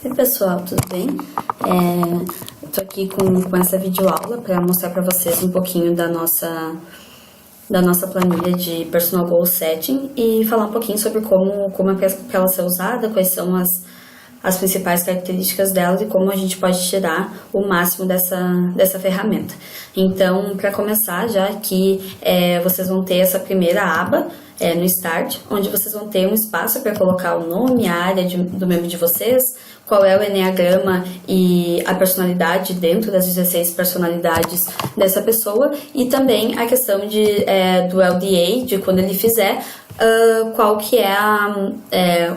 Oi pessoal, tudo bem? Eu tô aqui com essa videoaula para mostrar para vocês um pouquinho da nossa planilha de Personal Goal Setting e falar um pouquinho sobre como é para ela ser usada, quais são as principais características dela e como a gente pode tirar o máximo dessa ferramenta. Então, para começar, já aqui vocês vão ter essa primeira aba no Start, onde vocês vão ter um espaço para colocar o nome, a área do membro de vocês, qual é o enneagrama e a personalidade dentro das 16 personalidades dessa pessoa e também a questão do LDA, de quando ele fizer, qual que é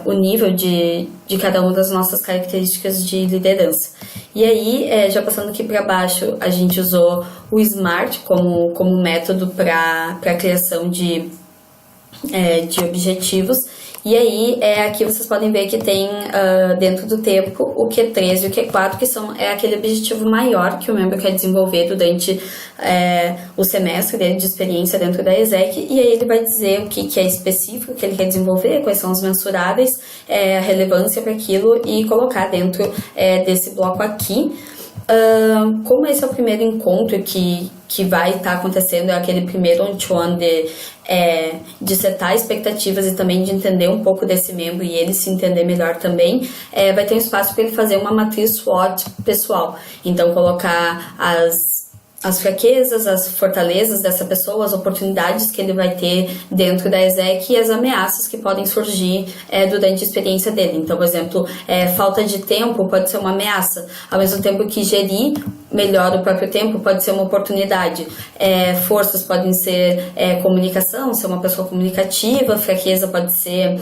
o nível de cada uma das nossas características de liderança. E aí, já passando aqui para baixo, a gente usou o SMART como método para a criação de objetivos. E aí, aqui vocês podem ver que tem dentro do tempo o Q3 e o Q4, que é aquele objetivo maior que o membro quer desenvolver durante o semestre dele de experiência dentro da ESEC, e aí ele vai dizer o que é específico que ele quer desenvolver, quais são os mensuráveis, a relevância para aquilo e colocar dentro desse bloco aqui. Como esse é o primeiro encontro que vai estar acontecendo, é aquele primeiro one-to-one de setar expectativas e também de entender um pouco desse membro e ele se entender melhor também, vai ter um espaço para ele fazer uma matriz SWOT pessoal. Então, colocar as fraquezas, as fortalezas dessa pessoa, as oportunidades que ele vai ter dentro da ESEC e as ameaças que podem surgir durante a experiência dele. Então, por exemplo, falta de tempo pode ser uma ameaça, ao mesmo tempo que gerir melhor o próprio tempo pode ser uma oportunidade. Forças podem ser comunicação, ser uma pessoa comunicativa, fraqueza pode ser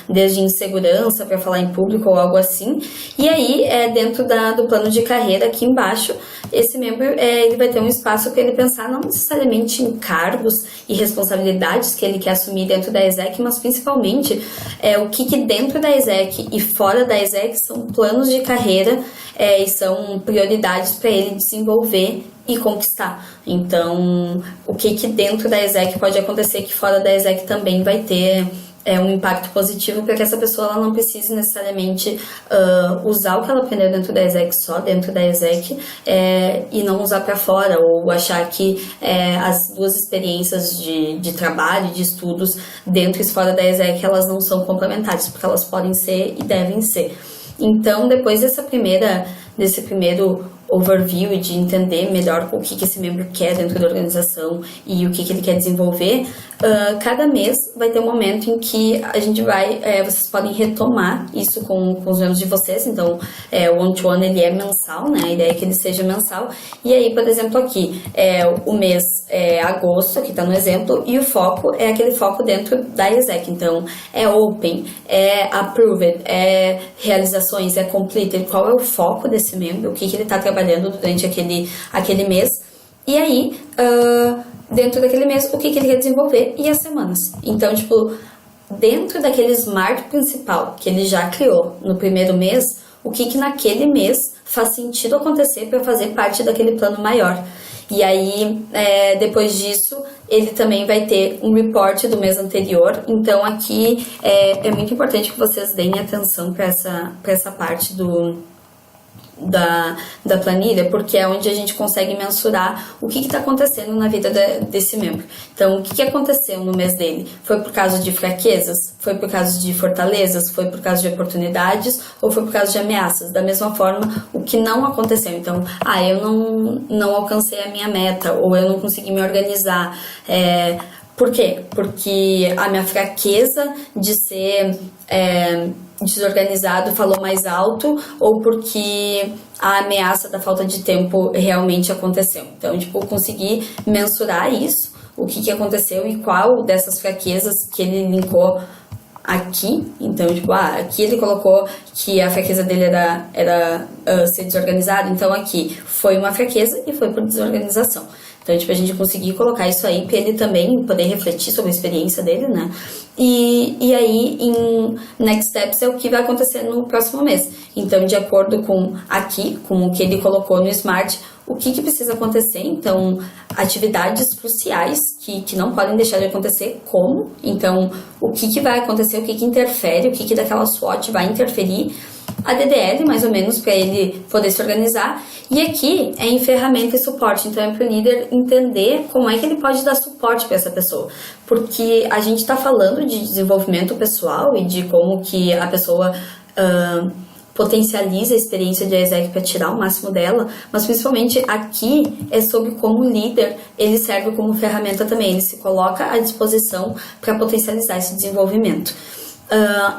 desde insegurança para falar em público ou algo assim. E aí, dentro do plano de carreira, aqui embaixo, esse membro ele vai ter um espaço para ele pensar não necessariamente em cargos e responsabilidades que ele quer assumir dentro da ESEC, mas principalmente o que dentro da ESEC e fora da ESEC são planos de carreira e são prioridades para ele desenvolver e conquistar. Então, o que dentro da ESEC pode acontecer que fora da ESEC também vai ter um impacto positivo para que essa pessoa ela não precise necessariamente usar o que ela aprendeu dentro da ESEC só dentro da ESEC e não usar para fora, ou achar que as duas experiências de trabalho, de estudos dentro e fora da ESEC elas não são complementares, porque elas podem ser e devem ser. Então, depois desse primeiro overview e de entender melhor o que esse membro quer dentro da organização e o que ele quer desenvolver, cada mês vai ter um momento em que a gente vocês podem retomar isso com os membros de vocês. Então, o one-to-one ele é mensal, né? A ideia é que ele seja mensal. E aí, por exemplo, aqui, o mês é agosto, aqui está no exemplo, e o foco é aquele foco dentro da ESEC. Então, é open, é approved, é realizações, é completed. Qual é o foco desse membro? O que ele está trabalhando durante aquele mês? E aí, dentro daquele mês, o que ele quer desenvolver e as semanas. Então, dentro daquele SMART principal que ele já criou no primeiro mês, o que naquele mês faz sentido acontecer para fazer parte daquele plano maior. E aí, depois disso, ele também vai ter um report do mês anterior. Então, aqui é muito importante que vocês deem atenção para essa parte da planilha, porque é onde a gente consegue mensurar o que está acontecendo na vida desse membro. Então, o que aconteceu no mês dele? Foi por causa de fraquezas? Foi por causa de fortalezas? Foi por causa de oportunidades? Ou foi por causa de ameaças? Da mesma forma, o que não aconteceu. Então, eu não alcancei a minha meta, ou eu não consegui me organizar. Por quê? Porque a minha fraqueza de ser desorganizado falou mais alto, ou porque a ameaça da falta de tempo realmente aconteceu. Então, conseguir mensurar isso, o que aconteceu e qual dessas fraquezas que ele linkou aqui. Então, aqui ele colocou que a fraqueza dele era ser desorganizado. Então, aqui foi uma fraqueza e foi por desorganização. Então, a gente conseguir colocar isso aí para ele também poder refletir sobre a experiência dele, né? E aí, em Next Steps é o que vai acontecer no próximo mês. Então, de acordo com o que ele colocou no SMART, o que precisa acontecer. Então, atividades cruciais que não podem deixar de acontecer, como? Então, o que vai acontecer, o que interfere, o que daquela SWOT vai interferir, a DDL, mais ou menos, para ele poder se organizar. E aqui é em ferramenta e suporte, então é para o líder entender como é que ele pode dar suporte para essa pessoa. Porque a gente está falando de desenvolvimento pessoal e de como que a pessoa potencializa a experiência de ESEC para tirar o máximo dela, mas principalmente aqui é sobre como o líder ele serve como ferramenta também, ele se coloca à disposição para potencializar esse desenvolvimento.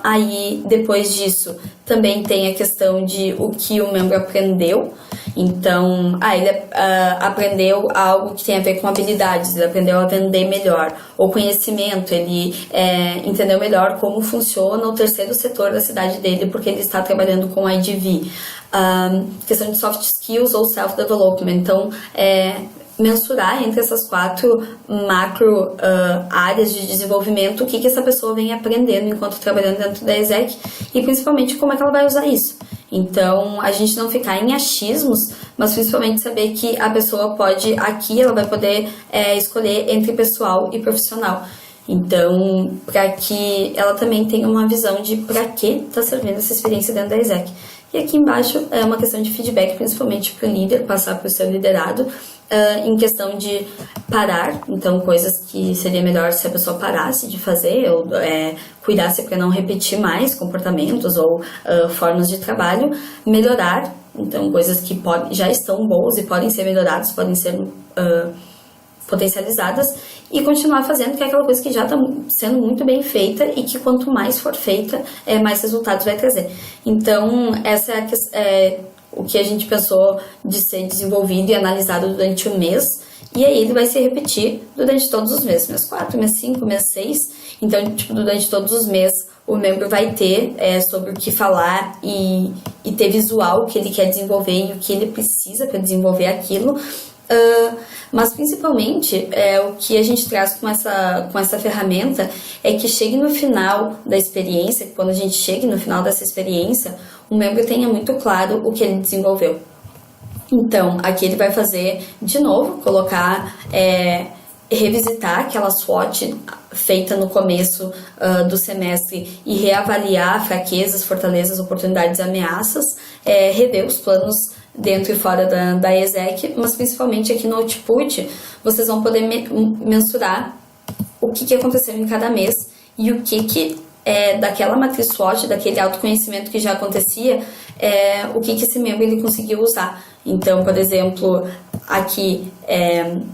Aí depois disso também tem a questão de o que o membro aprendeu. Então, ele aprendeu algo que tem a ver com habilidades, ele aprendeu a vender melhor, ou conhecimento, ele entendeu melhor como funciona o terceiro setor da cidade dele, porque ele está trabalhando com IDV. Questão de soft skills ou self-development, então mensurar entre essas 4 macro áreas de desenvolvimento o que essa pessoa vem aprendendo enquanto trabalhando dentro da ESEC e principalmente como é que ela vai usar isso. Então, a gente não ficar em achismos, mas principalmente saber que a pessoa pode, aqui ela vai poder escolher entre pessoal e profissional. Então, para que ela também tenha uma visão de para que está servindo essa experiência dentro da ESEC. E aqui embaixo é uma questão de feedback, principalmente para o líder, passar para o seu liderado, em questão de parar, então coisas que seria melhor se a pessoa parasse de fazer, ou cuidasse para não repetir mais comportamentos ou formas de trabalho, melhorar, então coisas que já estão boas e podem ser melhoradas, podem ser potencializadas, e continuar fazendo, que é aquela coisa que já está sendo muito bem feita e que quanto mais for feita, mais resultados vai trazer. Então, essa é o que a gente pensou de ser desenvolvido e analisado durante o mês, e aí ele vai se repetir durante todos os meses, mês 4, mês 5, mês 6, então durante todos os meses o membro vai ter sobre o que falar e ter visual o que ele quer desenvolver e o que ele precisa para desenvolver aquilo. Mas principalmente o que a gente traz com essa ferramenta é que chegue no final da experiência, quando a gente chegue no final dessa experiência, o membro tenha muito claro o que ele desenvolveu. Então, aqui ele vai fazer de novo, colocar, revisitar aquela SWOT feita no começo do semestre e reavaliar fraquezas, fortalezas, oportunidades e ameaças, rever os planos dentro e fora da ESEC, mas principalmente aqui no output, vocês vão poder mensurar o que aconteceu em cada mês e o que daquela matriz SWOT, daquele autoconhecimento que já acontecia, o que esse membro ele conseguiu usar. Então, por exemplo, aqui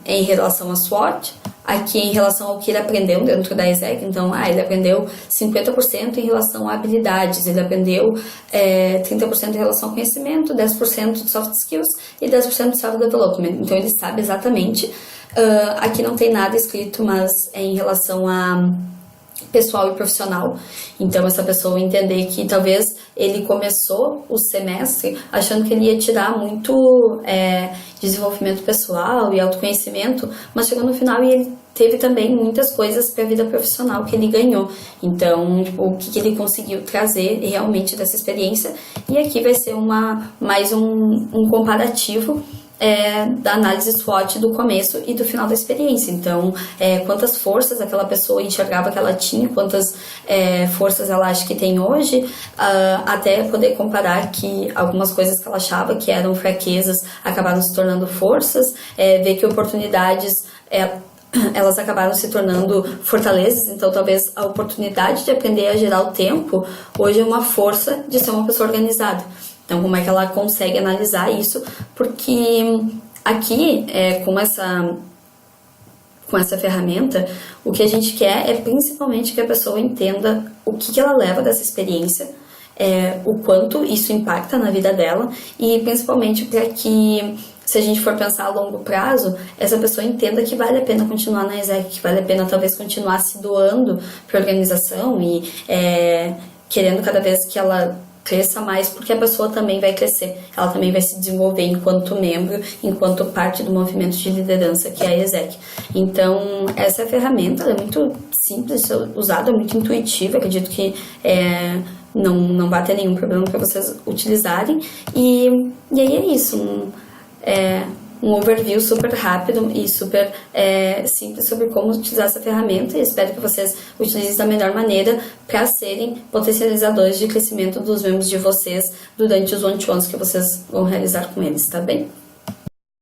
em relação à SWOT, aqui em relação ao que ele aprendeu dentro da ESEC, então, ele aprendeu 50% em relação a habilidades, ele aprendeu 30% em relação ao conhecimento, 10% de soft skills e 10% de self-development. Então, ele sabe exatamente, aqui não tem nada escrito, mas é em relação a pessoal e profissional. Então, essa pessoa entender que talvez ele começou o semestre achando que ele ia tirar muito desenvolvimento pessoal e autoconhecimento, mas chegou no final e ele teve também muitas coisas para a vida profissional que ele ganhou. Então, o que ele conseguiu trazer realmente dessa experiência. E aqui vai ser mais um comparativo da análise SWOT do começo e do final da experiência. Então, quantas forças aquela pessoa enxergava que ela tinha, quantas forças ela acha que tem hoje, até poder comparar que algumas coisas que ela achava que eram fraquezas acabaram se tornando forças, ver que oportunidades elas acabaram se tornando fortalezas. Então talvez a oportunidade de aprender a gerar o tempo hoje é uma força de ser uma pessoa organizada. Então, como é que ela consegue analisar isso? Porque aqui, com essa ferramenta, o que a gente quer é principalmente que a pessoa entenda o que ela leva dessa experiência, o quanto isso impacta na vida dela e principalmente para que, se a gente for pensar a longo prazo, essa pessoa entenda que vale a pena continuar na ESEC, que vale a pena talvez continuar se doando para a organização e querendo cada vez que ela cresça mais, porque a pessoa também vai crescer, ela também vai se desenvolver enquanto membro, enquanto parte do movimento de liderança que é a ESEC. Então, essa ferramenta é muito simples de ser usada, é muito intuitiva, acredito que não vai ter nenhum problema para vocês utilizarem, e aí é isso, um overview super rápido e super simples sobre como utilizar essa ferramenta, e espero que vocês utilizem da melhor maneira para serem potencializadores de crescimento dos membros de vocês durante os one-to-ones que vocês vão realizar com eles, tá bem?